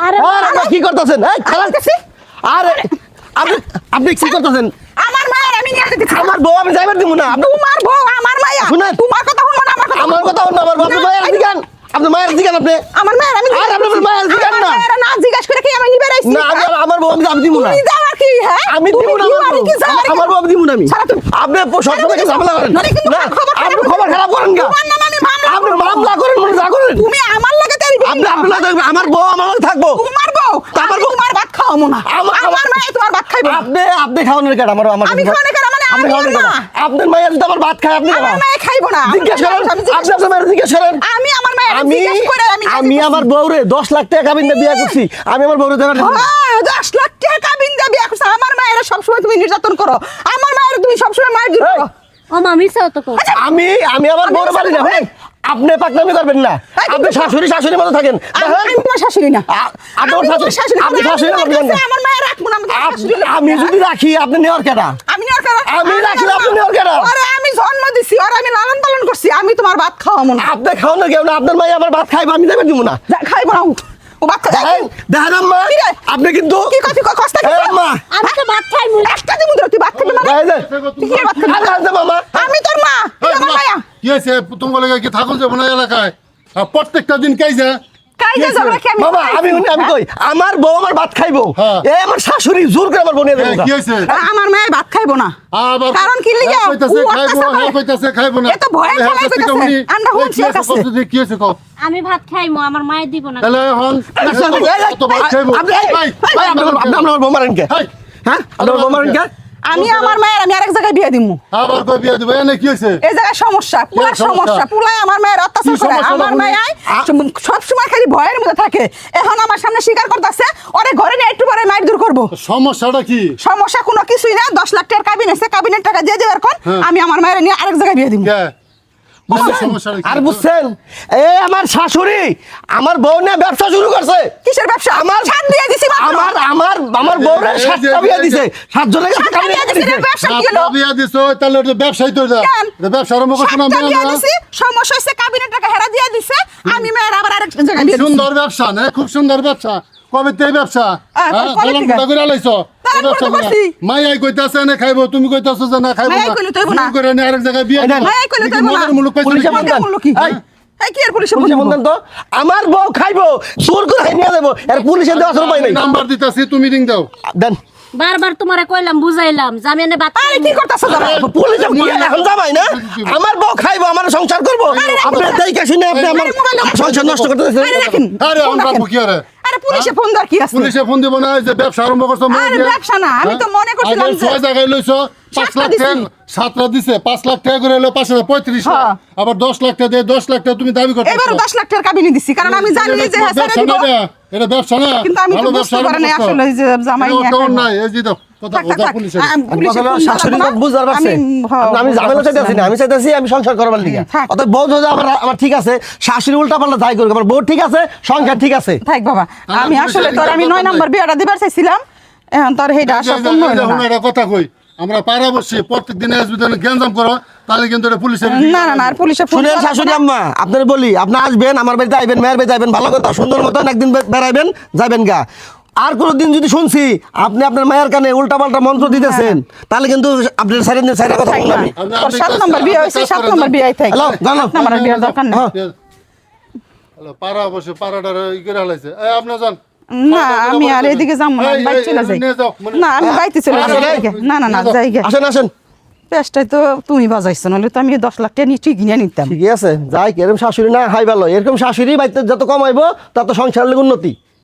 আরে কি করতেছেন? এই খালাস কাছে। আরে আপনি কি করতেছেন? আমার মায়ের আমি নিয়ে যেতে আমার বউ আমি যাইবার দিব না। তোমার বউ আমার মায়া শুনেন। তোমার কথা শুনবো না আমার কথা আমার কথা শুনুন। আমার বাপের মায়ের দিগান। আপনার মায়ের দিগান আপনি। আমার মায়ের আমি আর আপনার মায়ের দিগান না। আমার না জিজ্ঞাসা করে কি আমি নিবে রাইছি না আমার বউ আমি দিব না। তুমি যাও আর কি হ্যাঁ আমি দিব না। আমার বউ দিব না আমি। আপনি সব সময় ঝামেলা করেন। না আপনি খবর খারাপ করেন না। তোমার নাম আমি মামলা আপনি মামলা করেন মনে যা করেন। তুমি আমার লাগে তারি আপনি আপনার আমার বউ আমার লগে থাকবো। তোমার বউ আমার বউ তোমার ভাত খাওয়াবো না আমার মায়ে তোমার ভাত খাইবো আপনি খাওয়ানোর কেন আমার আমি খাওয়ানোর কেন মানে আপনি খাওয়ানোর কেন? আপনার মায়ের যদি আমার ভাত খায় আপনি আমার মায়ে খাইবো না জিজ্ঞেস করেন। আপনি আপনার মায়ের জিজ্ঞেস করেন। আমি আমার মায়ের জিজ্ঞেস করে আমি আমার বউরে 10 লাখ টাকা কাবিন দিয়ে বিয়ে করছি। আমি আমার বউরে দেবার দিব না। 10 লাখ টাকা কাবিন দিয়ে বিয়ে করছ আমার মায়ের সবসময় তুমি নির্যাতন করো আমার মায়ের তুমি সবসময় মায়ের জন্য করো ও মা মিছাও তো কও। আমি আমার বউরে মারি না ভাই। আপনি পাকনামি করবেন না। আপনি শাশুড়ি মতো থাকেন। আমি তোমার শাশুড়ি না আপনার শাশুড়ি আপনি শাশুড়ি না। আমার মায়ের রাখবো না আমি যদি রাখি আপনি নেওয়ার কেনা। আমি নেওয়ার কেন আমি রাখলে আপনি নেওয়ার কেনা। আরে আমি জন্ম দিছি আর আমি লালন পালন করছি আমি তোমার ভাত খাওয়াবো না আপনি খাওয়ানোর কেউ না। আপনার মাই আমার ভাত খাইব আমি দেবার দিব না। খাইবো না ও ভাত খাই দেখেন আম্মা আপনি কিন্তু কি কথা কষ্ট কি আম্মা আমি তো ভাত খাই মুই। একটা দিন তুই ভাত খাবি মানে তুই কি ভাত খাবি মামা আমি তোর মা তুই আমার মায়া কি হয়েছে তোমার লাগে কি থাকুন যাবো না এলাকায় প্রত্যেকটা দিন কাইজা কাইজা যাবে কি বাবা আমি কই আমার বউ আমার ভাত খাইবো। হ্যাঁ। এই আমার শাশুড়ি জোর করে আমার বনিয়ে দেবো। কি হয়েছে আমার মায়ের ভাত খাইবো না আবার কারণ কি লিগা কইতাছে খাইবো হ্যাঁ কইতাছে খাইবো না এ তো ভয় ভয় কইতাছে আমরা হুঁশি আছে কি হয়েছে কও আমি ভাত খাইমু আমার মায়ের দিব না। তাহলে এখন কত ভাত খাইবো আপনি আমার বউ মারেন কে? হ্যাঁ আপনার বউ মারেন কে? আমি আমার মায়ের আমি আরেক জায়গায় বিয়ে দিমু আবার কই বিয়া দিব এনে কি হয়েছে এই জায়গায় সমস্যা পুরা সমস্যা পুরাই আমার মায়ের অত্যাচার কি করে সমস্যা আমার বলো? মায়ের সব সময় খালি ভয়ের মধ্যে থাকে এখন আমার সামনে স্বীকার করতেছে ওরে ঘরে নিয়ে একটু পরে মাইর দূর করবো সমস্যাটা কি সমস্যা কোনো কিছুই না 10 লাখ টাকার কাবিন আছে কাবিনের টাকা দিয়ে দেওয়ার কোন আমি আমার মায়ের নিয়ে আরেক জায়গায় বিয়ে দিমু কে সমস্যাটা কি আর বুঝছেন এই আমার শাশুড়ি আমার বউ নিয়ে ব্যবসা শুরু করছে। কিসের ব্যবসা আমার ছাদ দিয়ে দিছি মাত্র। আমার বউরে এই যে, 7টা বিয়ে দিছে 7 জনের কাছে সাতটা বিয়ে দিছি রে, ব্যবসা কি হলো? বিয়া দিছো তাহলে ওটা ব্যবসায়ী তো এটা কেন? এটা ব্যবসার মুখ শোনা সাতটা বিয়ে মেয়ে দিছি, সমস্যা হচ্ছে কাবিনের টাকা হেরা দিয়ে দিছে আমি মায়ের আবার আরেক জায়গায় বিয়ে দিছি সুন্দর ব্যবসা না খুব সুন্দর ব্যবসা কবে তে ব্যবসা কবে গলম থেকে? গুড়া করে আলাইছো তাহলে ব্যবসা করতে পারছি। মাই আই কইতাছে না খাইবো তুমি কইতাছো যে না খাইবো মাই না কইলে তো হইবো না। জোর করে নিয়ে আরেক জায়গায় বিয়ে দিবা। মাই কইলে তো হইবো না। মনের মুলুক কইছে পুলিশে নাকি? বলতেন। বললো কি এই, এই কি আর পুলিশে পুলিশে বলবো? বলতেন তো আমার বউ খাইবো জোর করে নিয়ে যাবো আর পুলিশে দেওয়ার উপায় নাই। নাম্বার দিতাছি তুমি রিং দাও দেন বারবার তোমারে কইলাম বুঝাইলাম যে আমি এনে ভাত আরে খাইমু। কি করতেছো দাদা পুলিশে এখন যাবাই না আমার বউ খাইবো আমার সংসার করবো আপনার দেখে শুনে আপনি আমার সংসার নষ্ট করতে আরে রাখেন আরে আমরা কি আরে আরে পুলিশে ফোন দেওয়ার কি আছে পুলিশে ফোন দিব না যে ব্যবসা আরম্ভ করছো মনে আরে দিয়ে। ব্যবসা না, আমি তো মনে করছিলাম আগে যে- 6 জায়গায় লইছো 5 সাতটা লাখ দিছি। টাকা 7 লাখ দিছে 5 লাখ টাকা করে হলো 535 হ্যাঁ। আবার 10 লাখ টাকা দিয়ে 10 লাখ টাকা তুমি দাবি করতেছো এবারও 10 লাখ টাকার কাবিনে দিছি কারণ আমি জানি যে হ্যাঁ ছেড়ে ব্যবসা দিব না এটা, এটা ব্যবসা না কিন্তু আমি তো ভালো বুঝতে ব্যবসা পারি না আসলে যে জামাই নিয়ে কেমন খাইবো। নাই এই যে দাও কথা থাক, থাক, ওটা থাক। পুলিশে পুলিশে ফোন শাশুড়ি দেওয়া লাগবে না। বুঝতে পারছে হ্যাঁ, আমি ঝামেলা চাইতেছি না আমি চাইতেছি আমি সংসার করবার লিগে থাক। অত বউ যদি আমার ঠিক আছে শাশুড়ি উল্টা পাল্টা যাই করবে আমার বউ ঠিক আছে সংসার ঠিক আছে। থাক বাবা আমি আসলে তোর আমি 9 নাম্বার বিয়েটা দিবার চাইছিলাম এখন তোর হেডা আশা পূর্ণ হলো না একটা কথা কই আমরা পাড়া বসে প্রত্যেক দিনে আসবে তাহলে গ্যাঞ্জাম করো তাহলে কিন্তু এটা পুলিশের না না না আর পুলিশে ফোন শুনেন দেওয়া শাশুড়ি লাগবে না। আম্মা আপনার বলি আপনি আসবেন আমার বাড়িতে আইবেন মেয়ের বাড়িতে আইবেন ভালো কথা সুন্দর মতন একদিন বেড়াইবেন যাবেন গা আর কোনোদিন যদি শুনছি আপনি আপনার মায়ের কানে উল্টা পাল্টা মন্ত্র দিতেছেন তাহলে কিন্তু আপনার সাইডের কথা বলবো আমি। তোর 7 নাম্বার বিয়ে হইছে 7 নাম্বার বিয়ে থাক হ্যালো জানো 7 নাম্বার বিয়ের দরকার নেই হ্যালো পাড়া বসে পাড়াটার ই করে হালাইছে এই আপনি যান না আমি আর এদিকে যাবো না এই, বাইক এই, চলে যাই নিয়ে যাও, মনে- না আমি বাইতে চলে আসেন, যাই এই। না না না যাই গে আসেন আসেন পেস্টাই তো তুমি বাজাইছো নাহলে তো আমি 10 লাখ টাকা নিয়ে ঠিক কিনে নিতাম ঠিকই আছে যাই এরকম শাশুড়ি না হাই ভালো এরকম শাশুড়ি বাড়িতে যত কমাইবো তত সংসারের উন্নতি।